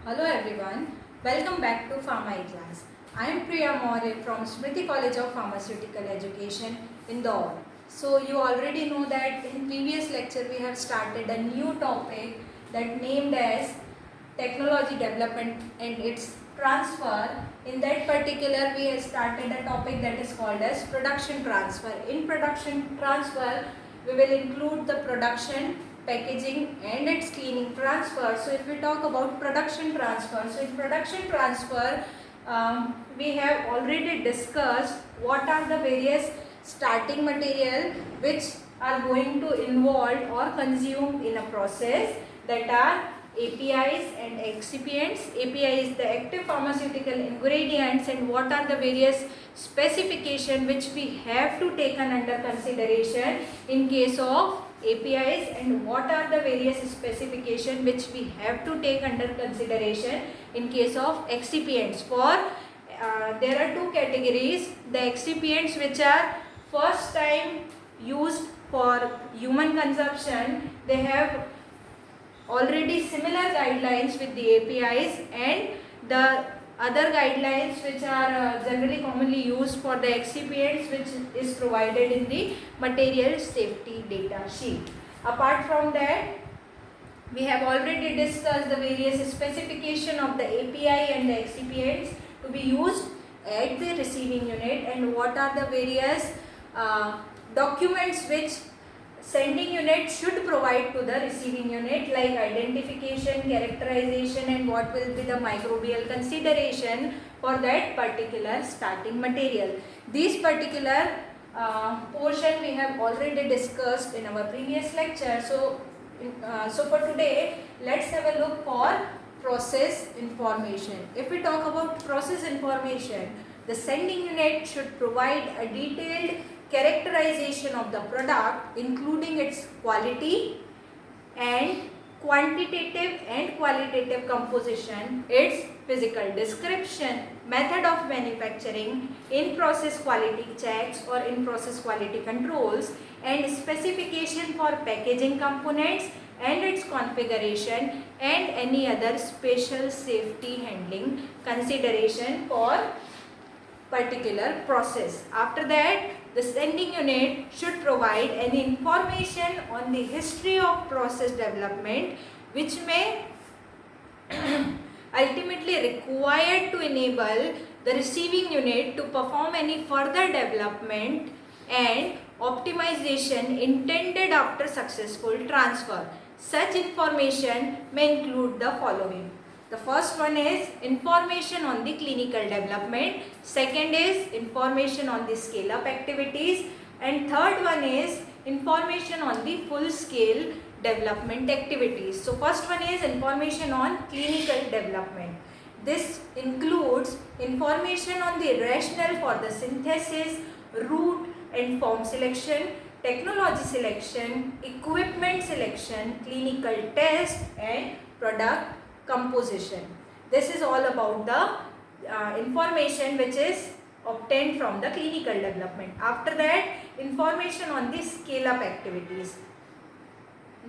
Hello everyone, welcome back to Pharma class. I am Priya Maurya from Smriti College of Pharmaceutical Education, Indore. So you already know that in previous lecture we have started a new topic that named as technology development and its transfer. In that particular we have started a topic that is called as production transfer. In production transfer we will include the production, packaging and its cleaning transfer. So if we talk about production transfer, so in production transfer we have already discussed what are the various starting material which are going to involve or consumed in a process, that are APIs and excipients. API is the active pharmaceutical ingredients, and what are the various specification which we have to take under consideration in case of APIs, and what are the various specification which we have to take under consideration in case of excipients. There are two categories: the excipients which are first time used for human consumption, they have already similar guidelines with the APIs, and the other guidelines which are generally commonly used for the excipients, which is provided in the material safety data sheet. Apart from that, we have already discussed the various specification of the API and the excipients to be used at the receiving unit, and what are the various documents which sending unit should provide to the receiving unit, like identification, characterization, and what will be the microbial consideration for that particular starting material. These particular portion we have already discussed in our previous lecture. So for today, let's have a look for process information. If we talk about process information, the sending unit should provide a detailed characterization of the product, including its quality and quantitative and qualitative composition, its physical description, method of manufacturing, in-process quality checks or in-process quality controls, and specification for packaging components and its configuration, and any other special safety handling consideration for particular process. After that, the sending unit should provide any information on the history of process development which may ultimately required to enable the receiving unit to perform any further development and optimization intended after successful transfer. Such information may include the following. The first one is information on the clinical development, second is information on the scale up activities, and third one is information on the full scale development activities. So first one is information on clinical development. This includes information on the rationale for the synthesis, route and form selection, technology selection, equipment selection, clinical test and product composition. This is all about the information which is obtained from the clinical development. After that, information on the scale up activities.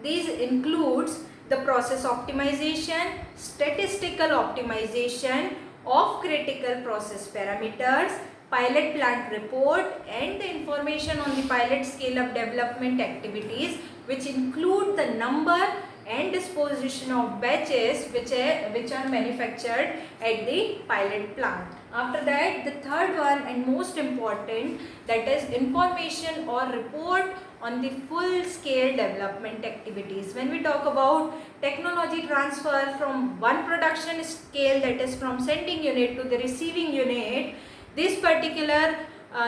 These includes the process optimization, statistical optimization of critical process parameters, pilot plant report, and the information on the pilot scale up development activities, which include the number and disposition of batches which are manufactured at the pilot plant. After that, the third one and most important, that is information or report on the full scale development activities. When we talk about technology transfer from one production scale, that is from sending unit to the receiving unit, this particular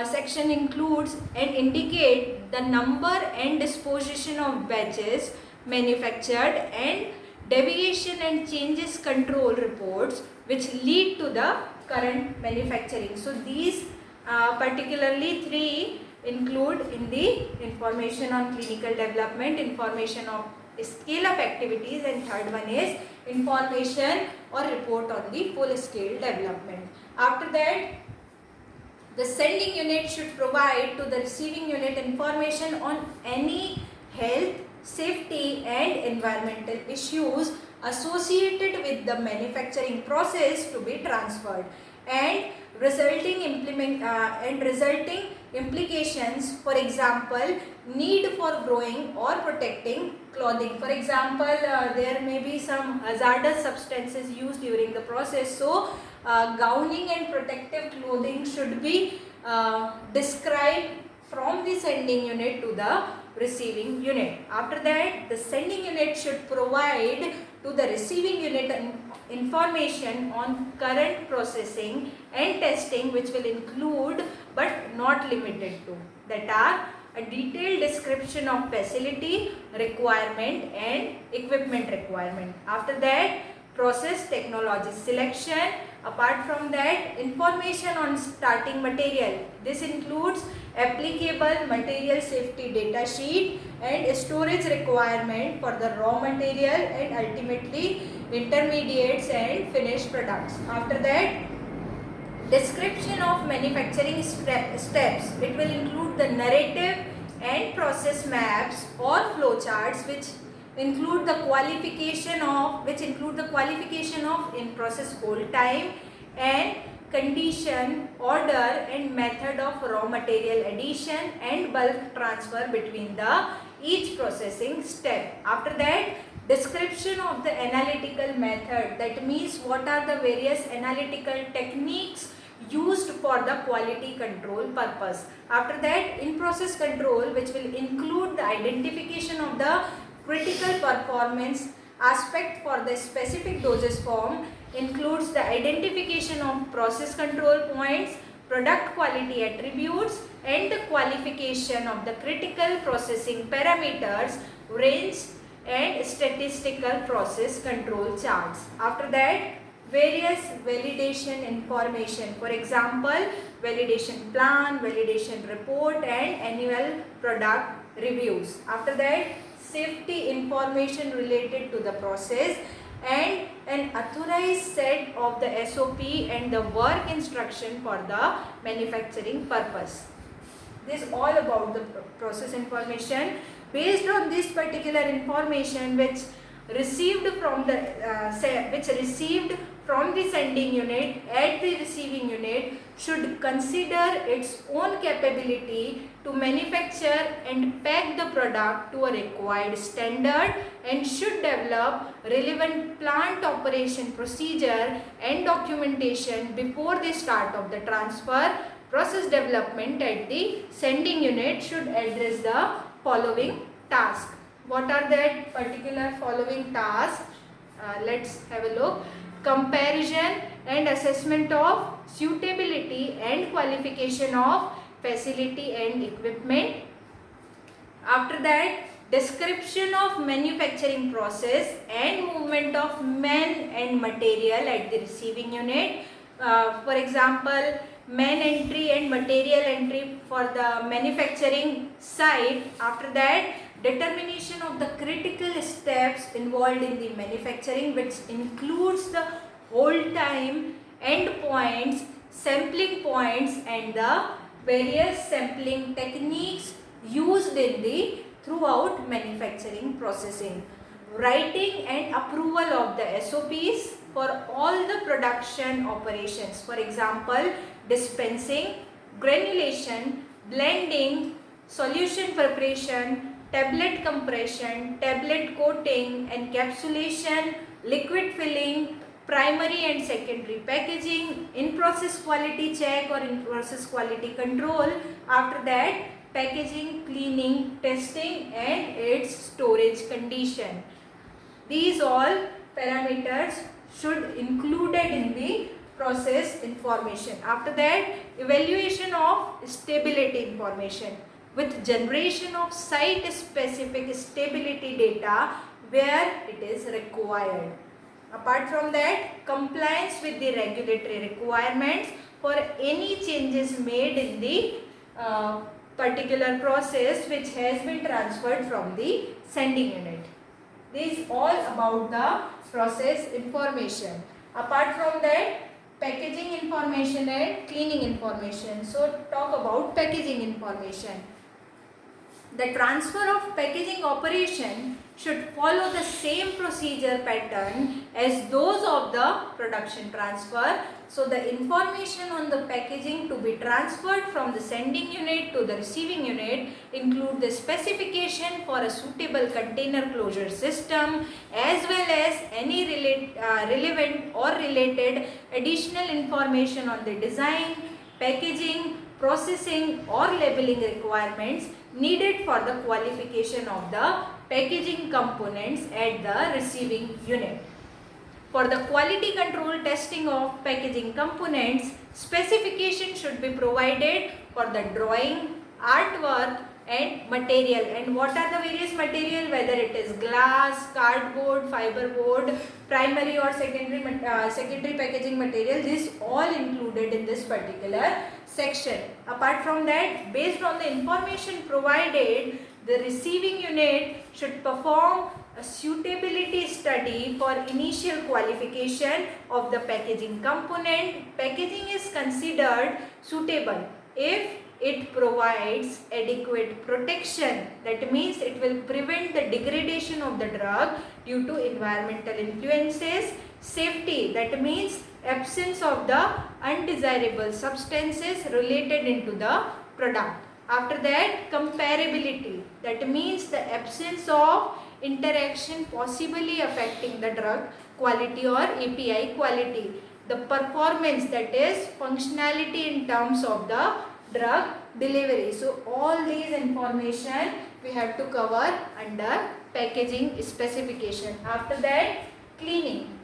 section includes and indicate the number and disposition of batches manufactured and deviation and changes control reports which lead to the current manufacturing. So these particularly three include in the information on clinical development, information of scale up activities, and third one is information or report on the full scale development. After that, the sending unit should provide to the receiving unit information on any health, safety and environmental issues associated with the manufacturing process to be transferred, and resulting implications, for example, need for growing or protecting clothing. For example, there may be some hazardous substances used during the process, so gowning and protective clothing should be described from the sending unit to the receiving unit. After that, the sending unit should provide to the receiving unit information on current processing and testing, which will include but not limited to, that are a detailed description of facility requirement and equipment requirement. After that, process technology selection. Apart from that, information on starting material. This includes applicable material safety data sheet and storage requirement for the raw material and ultimately intermediates and finished products. After that, description of manufacturing steps. It will include the narrative and process maps or flowcharts which include the qualification of in process hold time and condition, order and method of raw material addition and bulk transfer between the each processing step. After that, description of the analytical method, that means what are the various analytical techniques used for the quality control purpose. After that, in process control, which will include the identification of the critical performance aspect for the specific dosage form, includes the identification of process control points, product quality attributes and the qualification of the critical processing parameters, range and statistical process control charts. After that, various validation information, for example, validation plan, validation report and annual product reviews. After that, safety information related to the process and an authorized set of the SOP and the work instruction for the manufacturing purpose. This is all about the process information. Based on this particular information which received from the sending unit at the receiving unit should consider its own capability to manufacture and pack the product to a required standard and should develop relevant plant operation procedure and documentation before the start of the transfer. Process development at the sending unit should address the following tasks. What are that particular following tasks? Let's have a look. Comparison and assessment of suitability and qualification of facility and equipment. After that, description of manufacturing process and movement of man and material at the receiving unit. For example, man entry and material entry for the manufacturing side. After that, determination of the critical steps involved in the manufacturing, which includes the hold time, end points, sampling points and the various sampling techniques used in the throughout manufacturing processing. Writing and approval of the SOPs for all the production operations. For example, dispensing, granulation, blending, solution preparation, tablet compression, tablet coating, encapsulation, liquid filling, primary and secondary packaging, in-process quality check or in-process quality control. After that, packaging, cleaning, testing and its storage condition. These all parameters should included in the process information. After that, evaluation of stability information with generation of site specific stability data where it is required. Apart from that, compliance with the regulatory requirements for any changes made in the particular process which has been transferred from the sending unit. This is all about the process information. Apart from that, packaging information and cleaning information. So talk about packaging information. The transfer of packaging operation should follow the same procedure pattern as those of the production transfer. So the information on the packaging to be transferred from the sending unit to the receiving unit include the specification for a suitable container closure system as well as any relevant or related additional information on the design, packaging, processing or labeling requirements needed for the qualification of the packaging components at the receiving unit. For the quality control testing of packaging components, specification should be provided for the drawing, artwork and material. And what are the various material, whether it is glass, cardboard, fiberboard, primary or secondary packaging material, this all included in this particular section. Apart from that, based on the information provided, the receiving unit should perform a suitability study for initial qualification of the packaging component. Packaging is considered suitable if it provides adequate protection. That means it will prevent the degradation of the drug due to environmental influences. Safety, that means absence of the undesirable substances related into the product. After that, comparability, that means the absence of interaction possibly affecting the drug quality or API quality. The performance, that is functionality in terms of the drug delivery. So all these information we have to cover under packaging specification. After that, cleaning.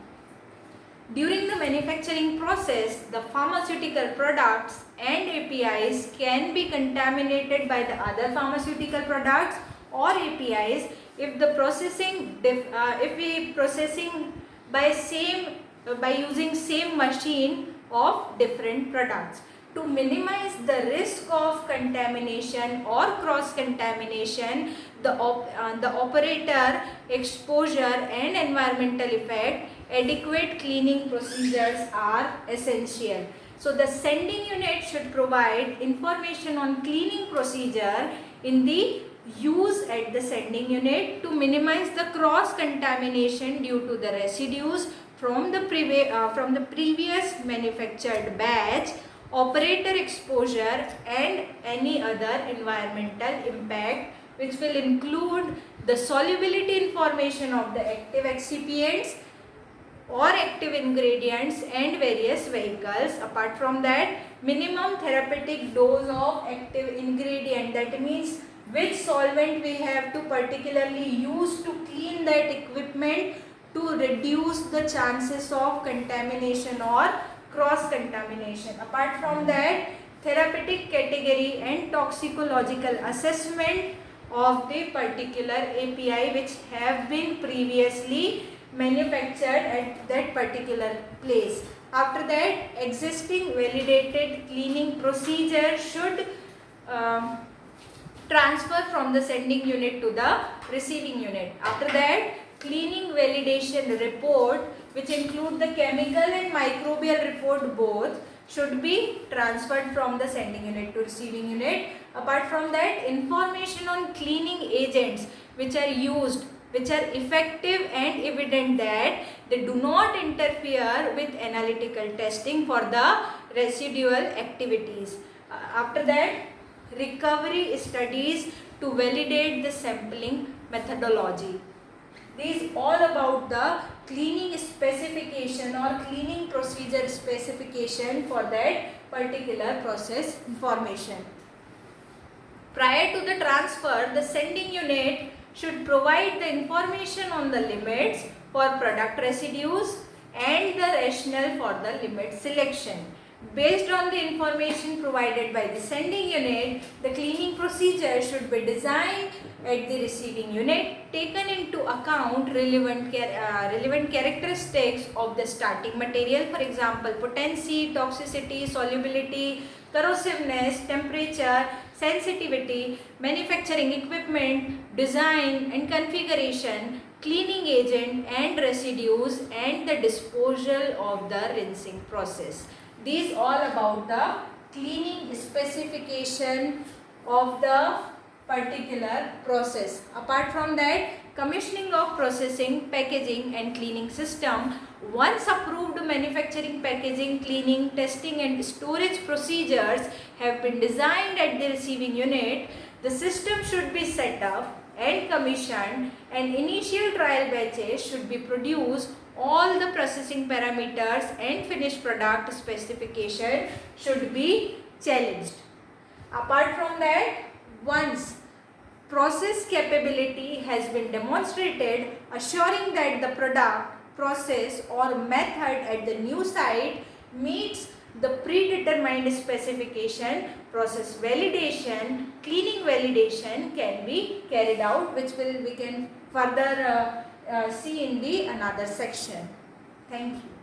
During the manufacturing process, the pharmaceutical products and APIs can be contaminated by the other pharmaceutical products or APIs if the processing by using same machine of different products. To minimize the risk of contamination or cross contamination, the operator exposure and environmental effect, adequate cleaning procedures are essential. So the sending unit should provide information on cleaning procedure in the use at the sending unit to minimize the cross contamination due to the residues from the previous manufactured batch, operator exposure and any other environmental impact, which will include the solubility information of the active excipients or active ingredients and various vehicles. Apart from that, minimum therapeutic dose of active ingredient, that means which solvent we have to particularly use to clean that equipment to reduce the chances of contamination or cross contamination. Apart from that, therapeutic category and toxicological assessment of the particular API which have been previously manufactured at that particular place. After that, existing validated cleaning procedure should transfer from the sending unit to the receiving unit. After that, cleaning validation report, which include the chemical and microbial report both, should be transferred from the sending unit to receiving unit. Apart from that, information on cleaning agents which are used, which are effective and evident that they do not interfere with analytical testing for the residual activities. After that, recovery studies to validate the sampling methodology. These all about the cleaning specification or cleaning procedure specification for that particular process information. Prior to the transfer, the sending unit should provide the information on the limits for product residues and the rationale for the limit selection. Based on the information provided by the sending unit, the cleaning procedure should be designed at the receiving unit, taken into account relevant characteristics of the starting material, for example, potency, toxicity, solubility, corrosiveness, temperature, sensitivity, manufacturing equipment, design and configuration, cleaning agent and residues, and the disposal of the rinsing process. These all about the cleaning specification of the particular process. Apart from that, commissioning of processing, packaging and cleaning system. Once approved, manufacturing, packaging, cleaning, testing and storage procedures have been designed at the receiving unit. The system should be set up and commissioned, and initial trial batches should be produced. All the processing parameters and finished product specification should be challenged. Apart from that, once process capability has been demonstrated, assuring that the product, process or method at the new site meets the predetermined specification, process validation, cleaning validation can be carried out, which we can further see in the another section. Thank you.